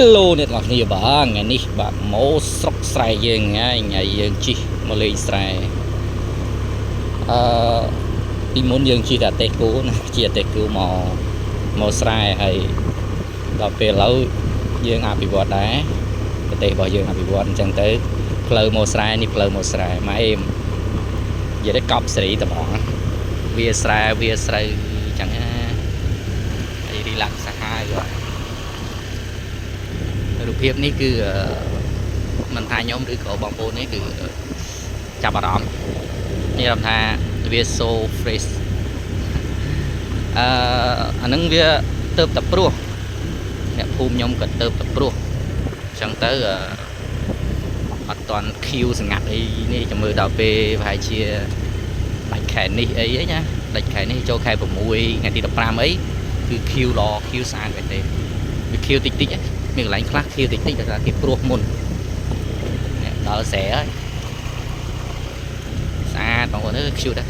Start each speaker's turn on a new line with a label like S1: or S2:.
S1: Hello អ្នកនរគ្នាបាទថ្ងៃនេះបាទមកស្រុកស្រែយើងថ្ងៃយើងជិះមកលេងស្រែពីមុនយើងជិះតែតេគូណាជិះតេគូមកស្រែហើយដល់ពេលឥឡូវយើងអភិវឌ្ឍដែរប្រទេសរបស់យើងអភិវឌ្ឍអញ្ចឹងទៅផ្លូវមកស្រែនេះផ្លូវមកស្រែម៉ែនិយាយទៅកប់សេរីត្មងវាស្រែវាស្រូវអញ្ចឹងណាហើយរីឡាក់សាហាវរូបភាពនេះគឺមិនថាខ្ញុំឬក៏បងប្អូននេះគឺចាប់អារម្មណ៍នេះខ្ញុំថាវា so fresh អានឹងវាទៅតែព្រោះអ្នកភូមិខ្ញុំក៏ទៅតែព្រោះអញ្ចឹងទៅអត់តាន់ Q សង្កាត់អីនេះចាំមើលដល់ពេលប្រហែលជាដាច់ខែនេះអីណាដាច់ខែនេះចូលខែ6ថ្ងៃទី15អីគឺ Q ល្អ Q ស្អាតមែនទេវា Q តិចតិចមានកន្លែងខ្លះ Q តិចតិចតែគេព្រោះមុនដល់ស្រែហើយស្អាតបងប្អូនអើយ Q ដែរ